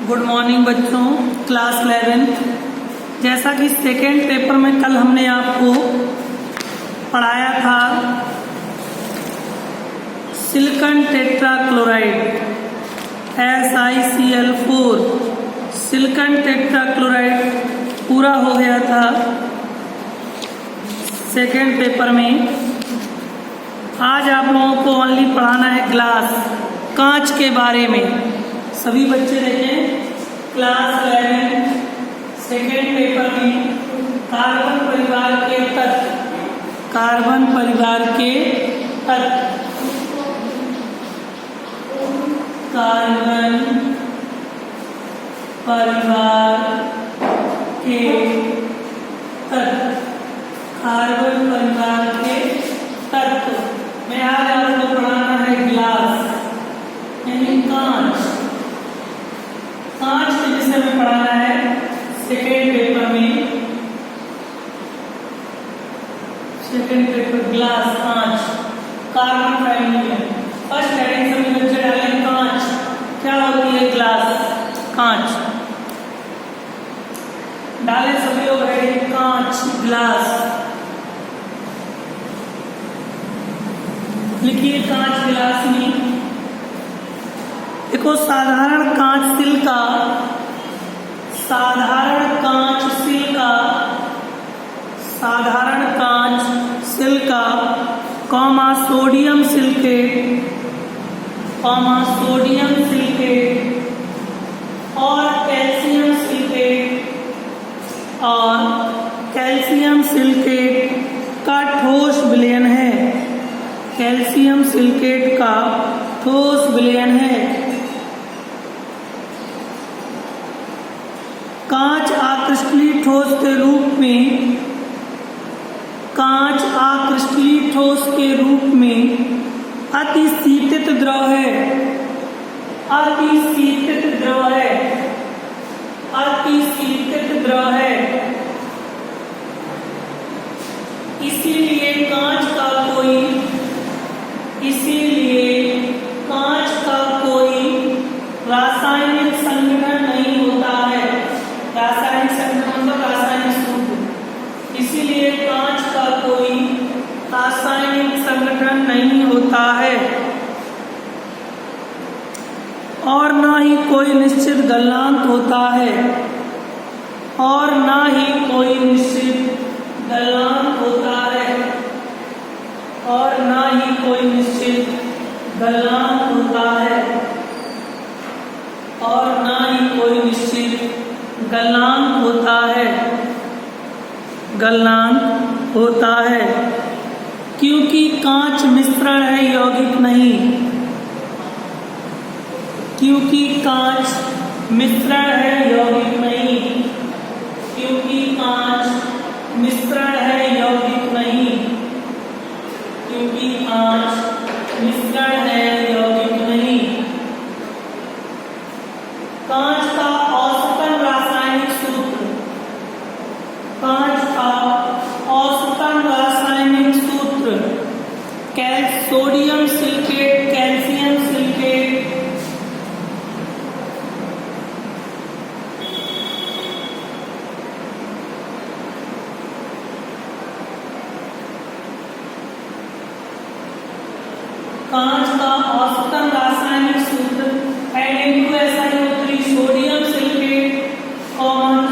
Good morning बच्चों, class 11। जैसा कि सेकेंड पेपर में कल हमने आपको पढ़ाया था silicon tetrachloride SiCl4 silicon tetrachloride पूरा हो गया था सेकेंड पेपर में। आज आप लोगों को ओनली पढ़ाना है ग्लास, कांच के बारे में। सभी बच्चे देखें क्लास 11 सेकेंड पेपर में कार्बन परिवार के तत्व, कार्बन परिवार के तत्व, कार्बन परिवार के तत्व, कार्बन परिवार के तत्व में आज आपको पढ़ाना है ग्लास यानी कांच। कांच के विषय में पढ़ाना है सेकेंड पेपर में। सेकेंड पेपर ग्लास, कांच, कार्बन फैमिली में फर्स्ट हेडिंग सभी बच्चे डालें कांच। क्या होती है ग्लास? कांच डालें सभी लोग हेडिंग कांच ग्लास। लिखिए कांच गिलास में देखो साधारण कांच सिलिका, साधारण कांच सिलिका, साधारण कांच silica, comma sodium silicate, comma sodium silicate और कैल्शियम सिलिकेट, और कैल्शियम सिलिकेट का ठोस विलयन है। कैल्शियम सिलिकेट का ठोस विलयन है। कांच आकृष्टलीय ठोस के रूप में, कांच आकृष्टलीय ठोस के रूप में अतिशीतित द्रव है, अतिशीतित द्रव है, अतिशीतित द्रव है। इसीलिए कांच का कोई, इसीलिए कांच का कोई रासायनिक संगठन नहीं होता है। रासायनिक संगठन मतलब रासायनिक सूत्र। इसीलिए कांच का कोई रासायनिक संगठन नहीं होता है और ना ही कोई निश्चित गलनांक होता है, और ना ही कोई निश्चित गलनांक होता है, और ना ही कोई निश्चित गलनांक होता है, और ना ही कोई निश्चित गलनांक होता है, गलनांक होता है। क्योंकि कांच मिश्रण है, यौगिक नहीं। क्योंकि कांच मिश्रण है, यौगिक नहीं। क्योंकि कांच मिश्रण है, यौगिक नहीं। क्योंकि कांच मिश्रण है, यौगिक नहीं। कांच का औसतन रासायनिक सूत्र, कांच का औसतन रासायनिक सूत्र सोडियम सिलिकेट, कैल्शियम सिलिकेट, कांच का औसतन रासायनिक सूत्र NaSiO3 sodium silicate,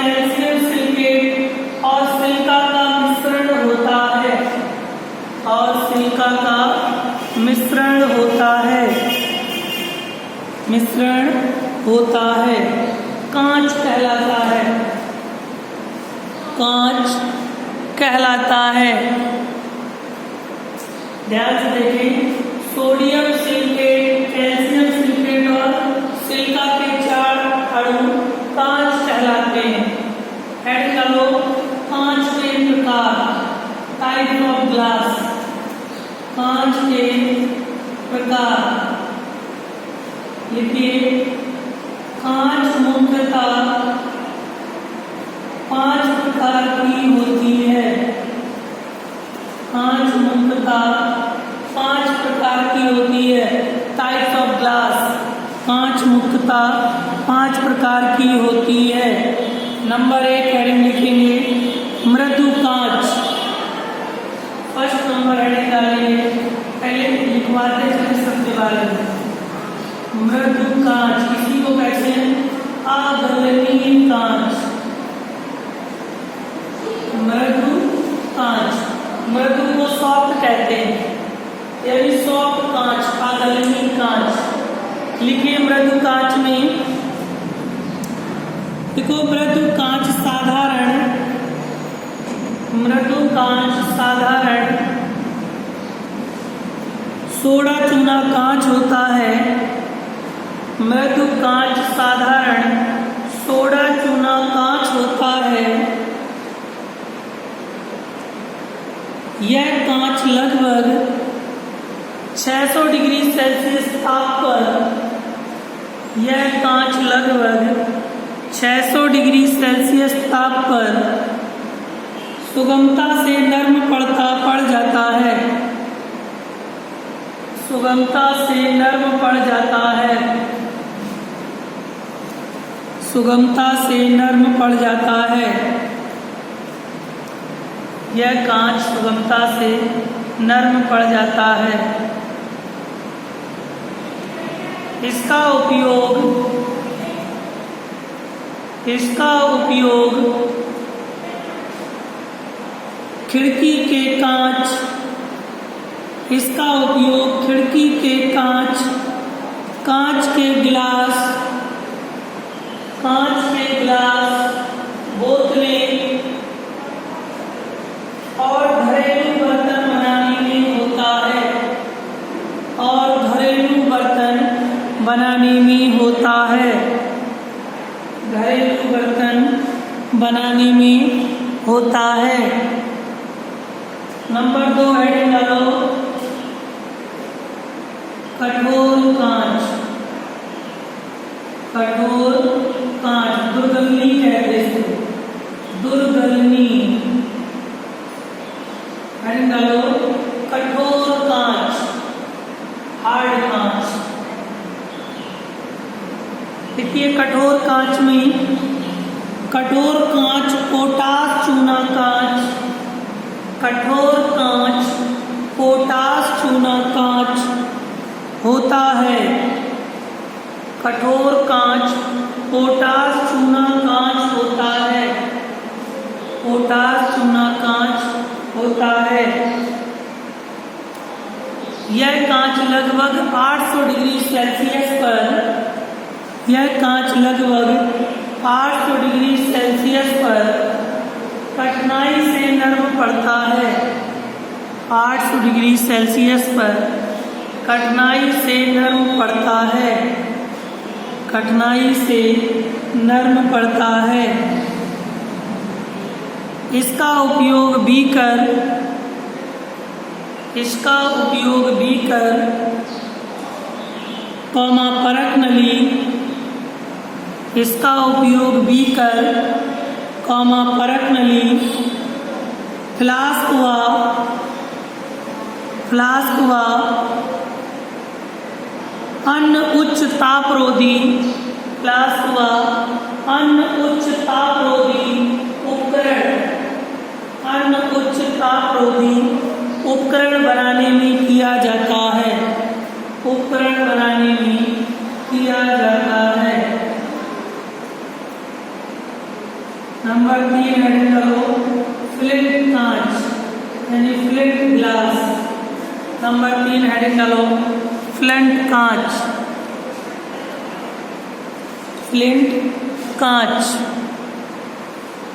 calcium silicate और सिलिका का मिश्रण होता है, और सिलिका का मिश्रण होता है, मिश्रण होता है, कांच कहलाता है, कांच कहलाता है। ध्यान से देखें, सोडियम सिलिकेट, कैल्शियम सिलिकेट और सिलिका के 4 अणु कांच कहलाते हैं। हेड करो कांच के प्रकार, टाइप ऑफ ग्लास, कांच के प्रकार। लिखिए कांच मुख्यतः 5 प्रकार की होती है। कांच मुख्यतः 5 प्रकार की होती है। टाइप्स ऑफ ग्लास, कांच मुख्यतः 5 5 प्रकार की होती है। नंबर 1 हेडिंग लिखेंगे मृदु कांच। फर्स्ट नंबर हेडिंग डालेंगे, पहले लिखवाते हैं सबके बारे में। मृदु कांच, किसी को कहते हैं अगलनीय कांच। मृदु कांच, मृदु को सॉफ्ट कहते हैं, यानी सॉफ्ट कांच, अगलनीय कांच। लिखिए मृदु कांच में, देखो मृदु कांच साधारण, मृदु कांच साधारण सोडा चूना कांच होता है। मृदु कांच साधारण सोडा चूना कांच होता है। यह कांच लगभग 600 डिग्री सेल्सियस ताप पर, यह कांच लगभग 600 डिग्री सेल्सियस ताप पर सुगमता से नर्म पड़ जाता है। सुगमता से नर्म पड़ जाता है। सुगमता से नर्म पड़ जाता है। यह कांच सुगमता से नर्म पड़ जाता है। इसका उपयोग खिड़की के कांच, इसका उपयोग खिड़की के कांच, कांच के गिलास, बोतलें और घरेलू बर्तन बनाने में होता है। और घरेलू बर्तन बनाने में होता है। घरेलू बर्तन बनाने में होता है। नंबर 2 हेडिंग डालो कठोर कांच। कठोर कांच, दुर्गलनी कहते हैं, दुर्गलनी। हेडिंग डालो कठोर कांच, हार्ड कांच। देखिए कठोर कांच में, कठोर कांच पोटास चूना कांच, कठोर कांच पोटास चूना कांच होता है। कठोर कांच पोटास चूना कांच होता है। पोटास चूना कांच होता है। यह कांच लगभग 800 डिग्री सेल्सियस पर, यह कांच लगभग 800 डिग्री सेल्सियस पर कठिनाई से नर्म पड़ता है। 800 डिग्री सेल्सियस पर कठिनाई से नर्म पड़ता है। कठिनाई से नर्म पड़ता है। इसका उपयोग बीकर, परख नली, इसका उपयोग बीकर, परख नली, फ्लास्क व अन्य उच्च तापरोधी, फ्लास्क व अन्य उच्च तापरोधी उपकरण, अन्य उच्च तापरोधी उपकरण बनाने में किया जाता है। उपकरण बनाने में किया जाता है। नंबर 3 हेडिंग करो फ्लिंट कांच, यानी फ्लिंट ग्लास। नंबर 3 हेडिंग डालो फ्लिंट कांच। फ्लिंट कांच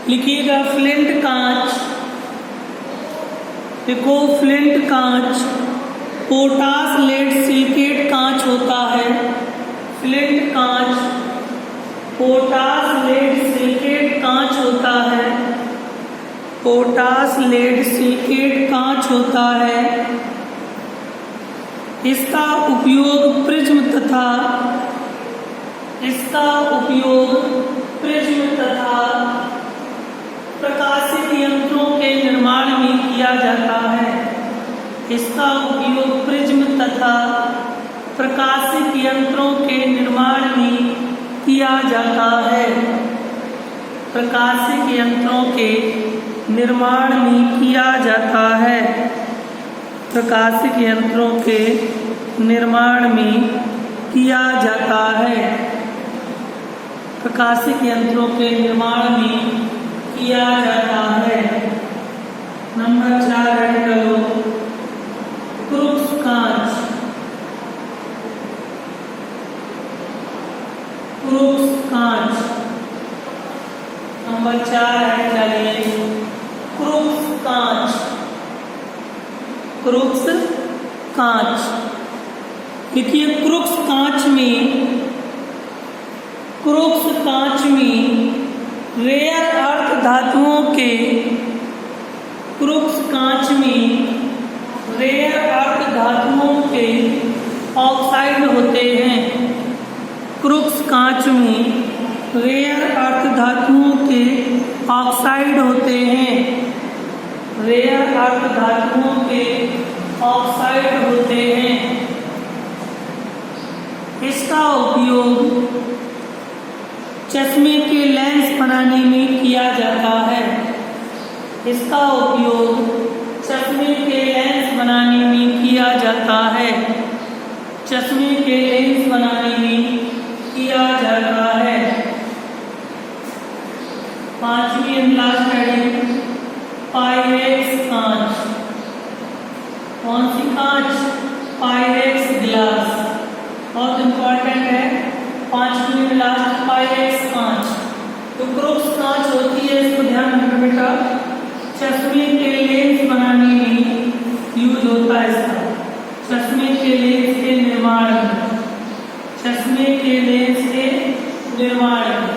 लिखिएगा, फ्लिंट कांच। देखो फ्लिंट कांच पोटास लेड सिलिकेट कांच होता है। फ्लिंट कांच पोटास लेड सिलिकेट कांच होता है। पोटास लेड सिलिकेट कांच होता है। इसका उपयोग प्रिज्म तथा प्रकाशित यंत्रों के निर्माण में किया जाता है। इसका उपयोग प्रिज्म तथा प्रकाशित यंत्रों के निर्माण में किया जाता है। प्रकाशिक यंत्रों के निर्माण में किया जाता है। प्रकाशिक यंत्रों के निर्माण में किया जाता है। प्रकाशिक यंत्रों के निर्माण में किया जाता है। नंबर 4 ऐड करो, क्रूक्स कांच। क्रूक्स कांच। नंबर 4 ऐड करिए, क्रूक्स कांच। क्रूक्स कांच। देखिए क्रूक्स कांच में रेयर अर्थ धातुओं के क्रूक्स कांच में रेयर अर्थ धातुओं के ऑक्साइड होते हैं। क्रूक्स कांच में रेयर अर्थ धातुओं के ऑक्साइड होते हैं। रेयर अर्थ धातुओं के ऑक्साइड होते हैं। इसका उपयोग चश्मे के लेंस बनाने में किया जाता है। इसका उपयोग चश्मे के लेंस बनाने में किया जाता है। चश्मे के लेंस बनाने में किया जाता है। 5वीं एंड लास्ट हेडिंग, पायरेक्स कांच। कौन सी कांच? Pyrex glass. बहुत इंपॉर्टेंट है। 5वीं एंड लास्ट, पायरेक्स कांच। तो क्रूक्स कांच होती है, इसको ध्यान रखना बेटा, चश्मे के लेंस बनाने में यूज होता है इसका। चश्मे के लेंस के निर्माण में, चश्मे के लेंस के निर्माण में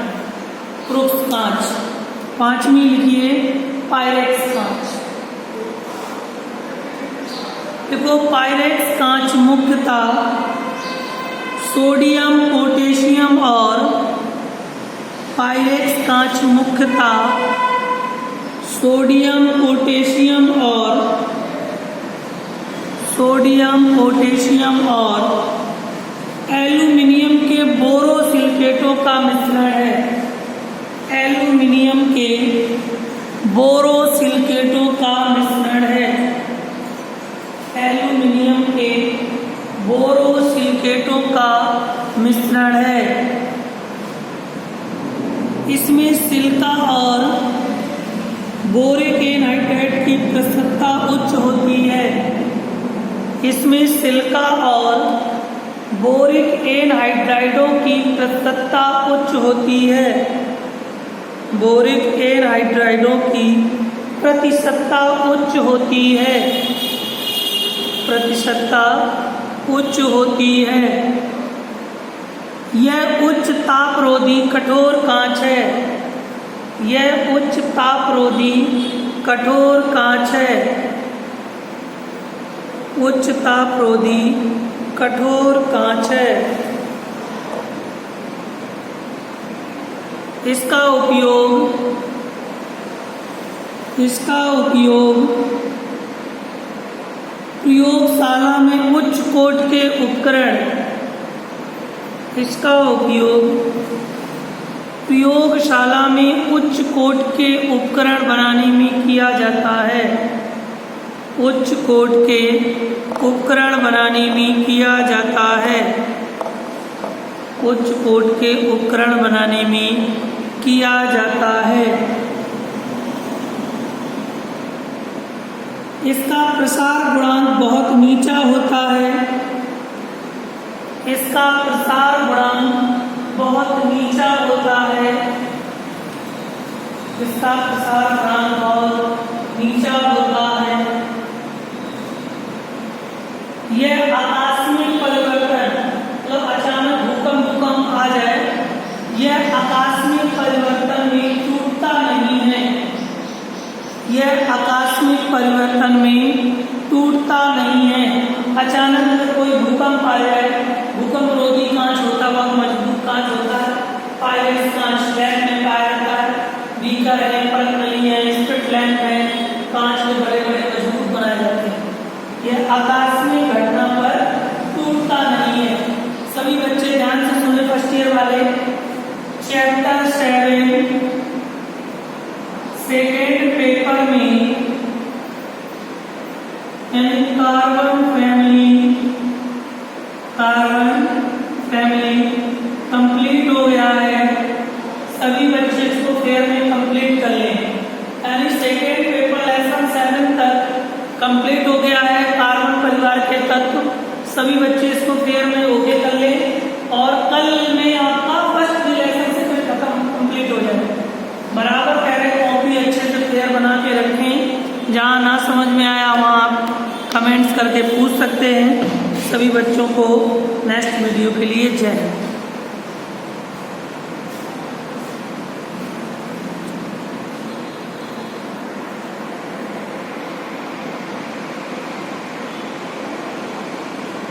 क्रूक्स कांच। 5वीं लिखिए, पायरेक्स कांच। देखो पायरेक्स कांच मुख्यतः सोडियम, पोटेशियम और पायरेक्स कांच मुख्यतः सोडियम, पोटेशियम और एल्यूमिनियम के बोरोसिलिकेटों का मिश्रण है। एल्यूमिनियम के बोरोसिलिकेटों का मिश्रण है। एल्यूमिनियम के बोरोसिलिकेटों का मिश्रण है। इसमें सिलिका और बोरिक एनहाइड्राइड की प्रस्तुतता उच्च होती है। इसमें सिलिका और बोरिक एनहाइड्राइडों की प्रस्तुतता उच्च होती है। बोरिक एनहाइड्राइडों की प्रतिशतता उच्च होती है। प्रतिशतता उच्च होती है। यह उच्च तापरोधी कठोर कांच है। यह उच्च तापरोधी कठोर कांच है। उच्च तापरोधी कठोर कांच है। इसका उपयोग प्रयोगशाला में उच्च कोट के उपकरण, इसका उपयोग प्रयोगशाला में उच्च कोट के उपकरण बनाने में किया जाता है। उच्च कोट के उपकरण बनाने में किया जाता है। उच्च कोट के उपकरण बनाने में किया जाता है। इसका प्रसार गुणांक बहुत नीचा होता है। इसका प्रसार गुणांक बहुत नीचा होता है। इसका प्रसार गुणांक बहुत नीचा होता है। यह आकस्मिक परिवर्तन, मतलब अचानक भूकंप आ जाए, यह आकस्मिक परिवर्तन में टूटता नहीं है। यह आकस्मिक परिवर्तन में टूटता नहीं है। अचानक अगर कोई भूकंप आ जाए, भूकंप रोधी कांच होता है, बहुत मजबूत कांच होता है। पायरेक्स कांच लैंप में पाया जाता है। बीकर है, पलक नहीं है, स्प्लिट लैंप है, कांच में बड़े बड़े मजबूत बनाए जाते हैं। यह आकस्मिक घटना पर टूटता नहीं है। सभी बच्चे ध्यान से सुने, फर्स्ट ईयर वाले, सभी बच्चे इसको फेयर में ओके कर लें और कल में आपका फर्स्ट लेसन से फिर खत्म कंप्लीट हो जाए। बराबर कह रहे कॉपी अच्छे से फेयर बना के रखें, जहाँ ना समझ में आया वहाँ आप कमेंट्स करके पूछ सकते हैं। सभी बच्चों को नेक्स्ट वीडियो के लिए जय हिंद।